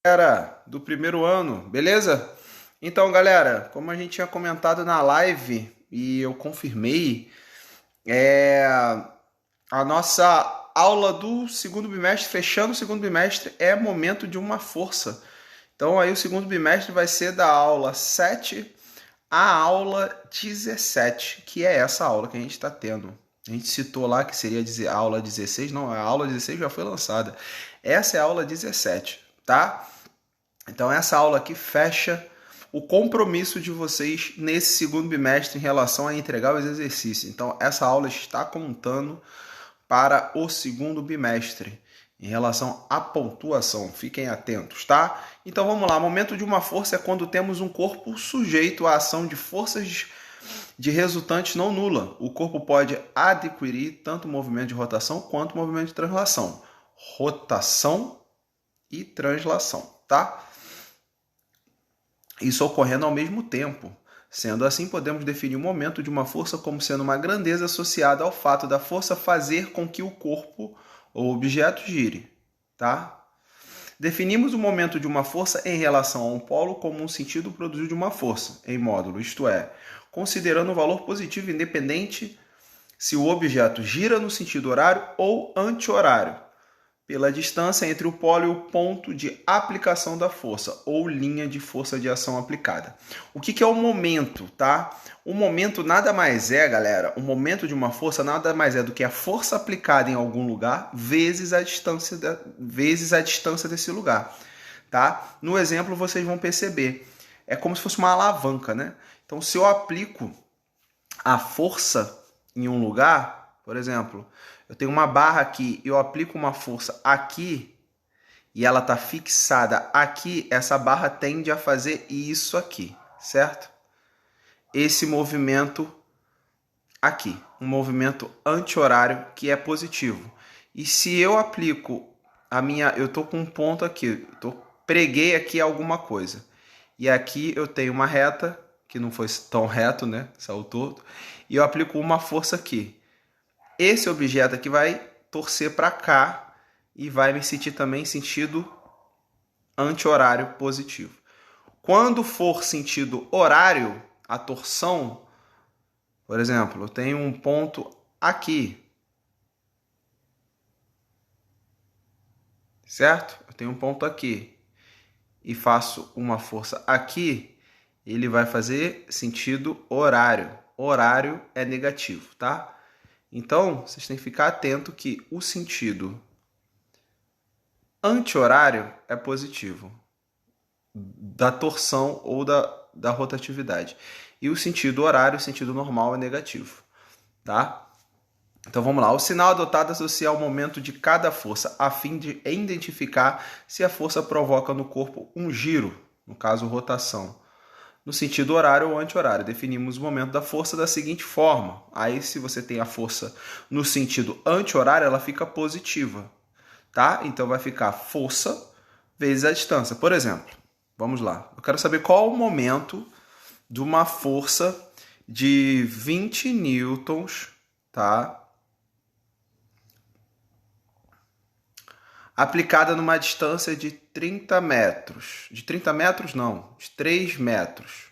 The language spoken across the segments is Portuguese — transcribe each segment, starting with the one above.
Galera do primeiro ano, beleza? Então, galera, como a gente tinha comentado na live e eu confirmei, a nossa aula do segundo bimestre, fechando o segundo bimestre, é momento de uma força. Então, aí o segundo bimestre vai ser da aula 7 à aula 17, que é essa aula que a gente está tendo. A gente citou lá que seria a aula 16, não, a aula 16 já foi lançada. Essa é a aula 17, tá? Então essa aula aqui fecha o compromisso de vocês nesse segundo bimestre em relação a entregar os exercícios. Então essa aula está contando para o segundo bimestre em relação à pontuação. Fiquem atentos, tá? Então vamos lá. Momento de uma força é quando temos um corpo sujeito à ação de forças de resultante não nula. O corpo pode adquirir tanto movimento de rotação quanto movimento de translação. Rotação e translação, tá? Isso ocorrendo ao mesmo tempo. Sendo assim, podemos definir o momento de uma força como sendo uma grandeza associada ao fato da força fazer com que o corpo ou objeto gire, tá? Definimos o momento de uma força em relação a um polo como um sentido produzido de uma força, em módulo, isto é, considerando o valor positivo independente se o objeto gira no sentido horário ou anti-horário, pela distância entre o polo e o ponto de aplicação da força, ou linha de força de ação aplicada. O que é o momento, tá? O momento nada mais é, galera, o momento de uma força nada mais é do que a força aplicada em algum lugar vezes a distância desse lugar, tá? No exemplo, vocês vão perceber. É como se fosse uma alavanca, né? Então, se eu aplico a força em um lugar, por exemplo, eu tenho uma barra aqui, eu aplico uma força aqui e ela está fixada aqui, essa barra tende a fazer isso aqui, certo? Esse movimento aqui, um movimento anti-horário que é positivo. E se eu aplico eu estou com um ponto aqui, preguei aqui alguma coisa. E aqui eu tenho uma reta, que não foi tão reto, né? Saiu torto. E eu aplico uma força aqui. Esse objeto aqui vai torcer para cá e vai me sentir também sentido anti-horário positivo. Quando for sentido horário, a torção, por exemplo, eu tenho um ponto aqui, certo? Eu tenho um ponto aqui e faço uma força aqui, ele vai fazer sentido horário. Horário é negativo, tá? Então, vocês têm que ficar atento que o sentido anti-horário é positivo, da torção ou da rotatividade. E o sentido horário, o sentido normal, é negativo, tá? Então vamos lá. O sinal adotado associa ao momento de cada força, a fim de identificar se a força provoca no corpo um giro, no caso rotação, no sentido horário ou anti-horário. Definimos o momento da força da seguinte forma. Aí, se você tem a força no sentido anti-horário, ela fica positiva, tá? Então vai ficar força vezes a distância. Por exemplo, vamos lá. Eu quero saber qual o momento de uma força de 20 newtons, tá? Aplicada numa distância de 30 metros. De 30 metros, não. De 3 metros.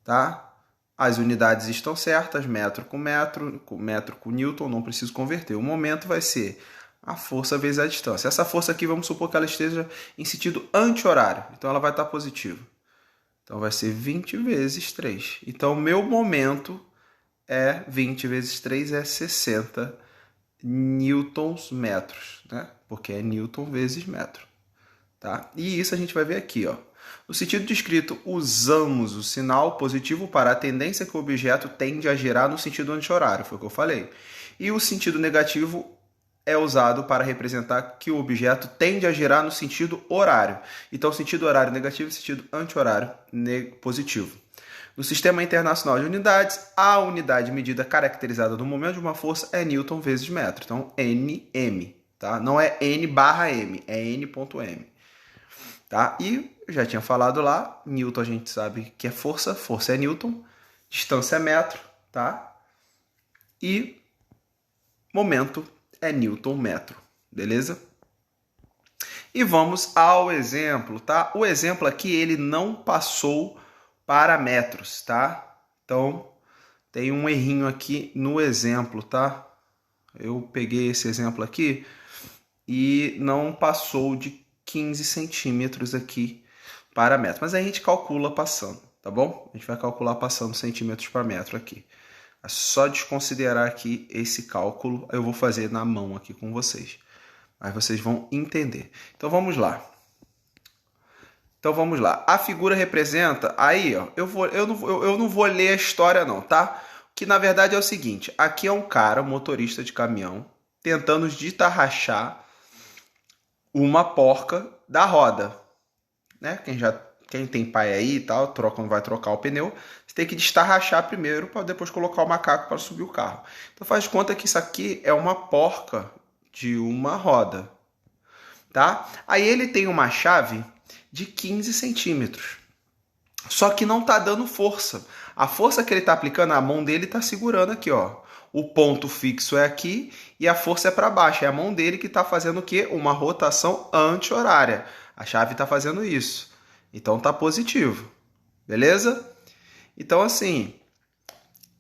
Tá? As unidades estão certas, metro com newton, não preciso converter. O momento vai ser a força vezes a distância. Essa força aqui, vamos supor que ela esteja em sentido anti-horário. Então, ela vai estar positiva. Então, vai ser 20 vezes 3. Então, o meu momento é 20 vezes 3 é 60 newtons metros, né? Porque é newton vezes metro, tá? E isso a gente vai ver aqui, ó. No sentido descrito, usamos o sinal positivo para a tendência que o objeto tende a girar no sentido anti-horário, foi o que eu falei. E o sentido negativo é usado para representar que o objeto tende a girar no sentido horário. Então, sentido horário negativo e sentido anti-horário positivo. No Sistema Internacional de Unidades, a unidade medida caracterizada do momento de uma força é newton vezes metro. Então, Nm, tá? Não é N/m, é N.m. Tá? E eu já tinha falado lá, newton a gente sabe que é força, força é newton, distância é metro, tá? E momento é newton metro, beleza? E vamos ao exemplo, tá? O exemplo aqui, ele não passou para metros, tá? Então, tem um errinho aqui no exemplo, tá? Eu peguei esse exemplo aqui e não passou de 15 centímetros aqui para metro. Mas a gente calcula passando, tá bom? A gente vai calcular passando centímetros para metro aqui. É só desconsiderar aqui esse cálculo. Eu vou fazer na mão aqui com vocês. Mas vocês vão entender. Então vamos lá. A figura representa... Aí, ó, eu não vou ler a história não, tá? Que na verdade é o seguinte. Aqui é um cara, um motorista de caminhão, tentando destarrachar uma porca da roda, né? Quem tem pai aí e tal, quando vai trocar o pneu, você tem que destarrachar primeiro para depois colocar o macaco para subir o carro. Então faz de conta que isso aqui é uma porca de uma roda, tá? Aí ele tem uma chave de 15 centímetros, só que não tá dando força. A força que ele tá aplicando, a mão dele tá segurando aqui, ó. O ponto fixo é aqui e a força é para baixo. É a mão dele que está fazendo o quê? Uma rotação anti-horária. A chave está fazendo isso. Então tá positivo. Beleza? Então assim,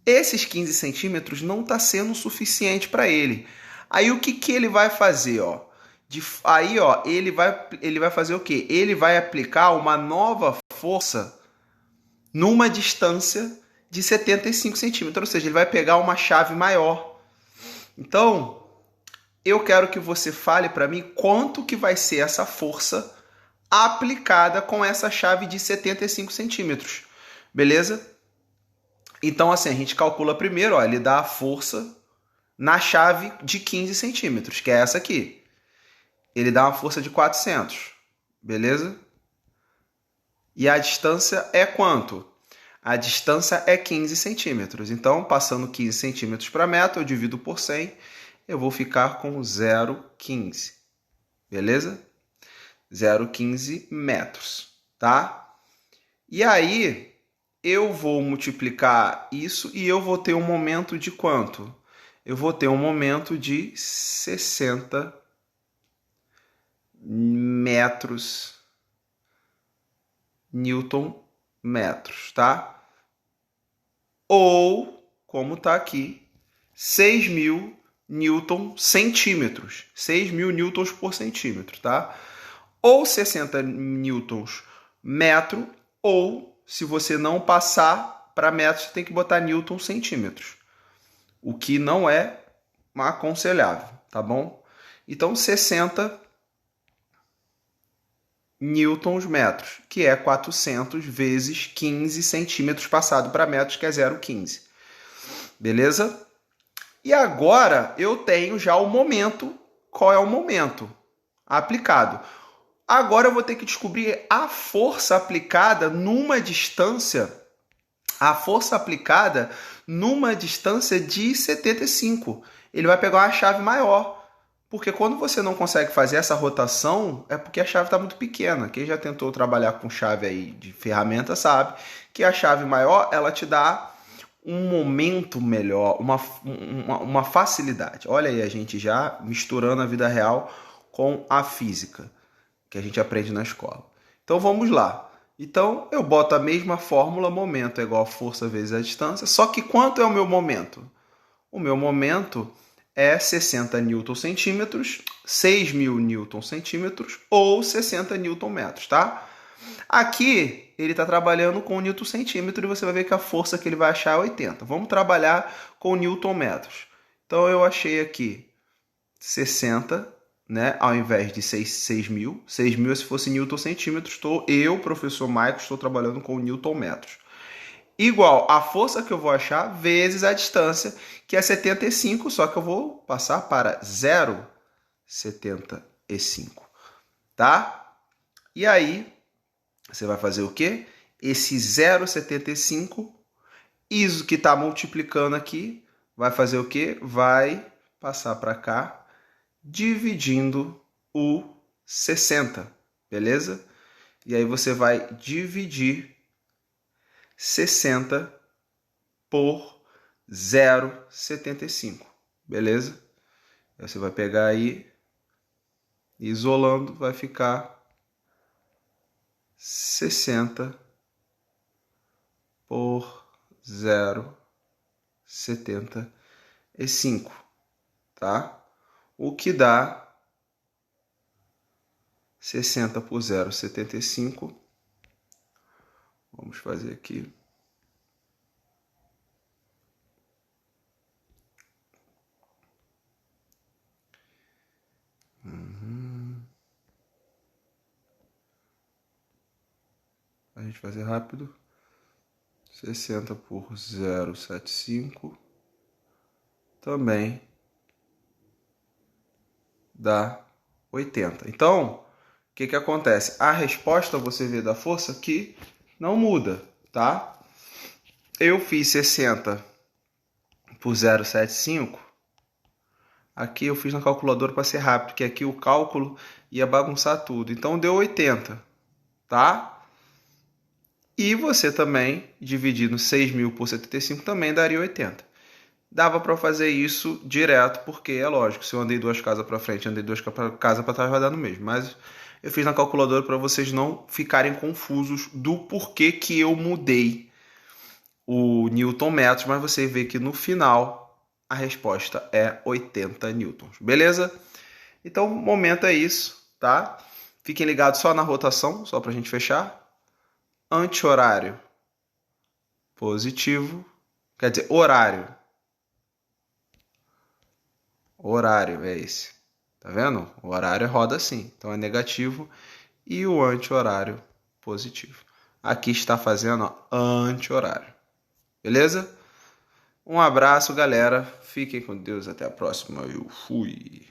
esses 15 centímetros não está sendo suficiente para ele. Aí o que ele vai fazer? Ó? Aí ó, ele vai fazer o quê? Ele vai aplicar uma nova força numa distância de 75 centímetros, ou seja, ele vai pegar uma chave maior. Então, eu quero que você fale para mim quanto que vai ser essa força aplicada com essa chave de 75 centímetros, beleza? Então, assim, a gente calcula primeiro, ó, ele dá a força na chave de 15 centímetros, que é essa aqui. Ele dá uma força de 400, beleza? E a distância é quanto? A distância é 15 centímetros. Então, passando 15 centímetros para metro, eu divido por 100, eu vou ficar com 0,15. Beleza? 0,15 metros, tá? E aí, eu vou multiplicar isso e eu vou ter um momento de quanto? Eu vou ter um momento de 60 metros, newton metros, tá? Ou, como está aqui, 6.000 newton centímetros. 6.000 newtons por centímetro, tá? Ou 60 newtons metro, ou, se você não passar para metro, você tem que botar newton centímetros. O que não é aconselhável, tá bom? Então, 60 newtons metros, que é 400 vezes 15 centímetros passado para metros, que é 0,15. Beleza? E agora eu tenho já o momento. Qual é o momento aplicado? Agora eu vou ter que descobrir a força aplicada numa distância. A força aplicada numa distância de 75. Ele vai pegar uma chave maior. Porque quando você não consegue fazer essa rotação, é porque a chave está muito pequena. Quem já tentou trabalhar com chave aí de ferramenta sabe que a chave maior, ela te dá um momento melhor, uma facilidade. Olha aí, a gente já misturando a vida real com a física, que a gente aprende na escola. Então vamos lá. Então eu boto a mesma fórmula, momento é igual a força vezes a distância, só que quanto é o meu momento? O meu momento é 60 newton centímetros, 6.000 newton centímetros ou 60 newton metros, tá? Aqui ele está trabalhando com o newton centímetro e você vai ver que a força que ele vai achar é 80. Vamos trabalhar com newton metros. Então eu achei aqui 60, né, ao invés de 6.000. 6.000 se fosse newton centímetros. Eu, professor Michael, estou trabalhando com newton metros. Igual a força que eu vou achar vezes a distância, que é 75, só que eu vou passar para 0,75, tá? E aí, você vai fazer o quê? Esse 0,75, isso que está multiplicando aqui, vai fazer o quê? Vai passar para cá, dividindo o 60, beleza? E aí você vai dividir 60 por 0,75, beleza? Você vai pegar aí Isolando vai ficar 60 por 0,75, tá? O que dá 60 por 0,75. Vamos fazer aqui. A gente fazer rápido. 60 por 0,75 também dá 80. Então, o que acontece? A resposta, você vê da força, que não muda, tá? Eu fiz 60 por 0,75. Aqui eu fiz na calculadora para ser rápido, porque aqui o cálculo ia bagunçar tudo. Então deu 80, tá? E você também, dividindo 6.000 por 75, também daria 80. Dava para fazer isso direto, porque é lógico, se eu andei 2 casas para frente, andei 2 casas para trás, vai dar no mesmo. Mas eu fiz na calculadora para vocês não ficarem confusos do porquê que eu mudei o Newton metros, mas você vê que no final a resposta é 80 newtons, beleza? Então, o momento é isso, tá? Fiquem ligados só na rotação, só para a gente fechar. Anti-horário positivo, quer dizer, horário é esse, tá vendo? O horário roda assim, então é negativo, e o anti-horário positivo. Aqui está fazendo anti-horário, beleza? Um abraço, galera, fiquem com Deus, até a próxima, eu fui!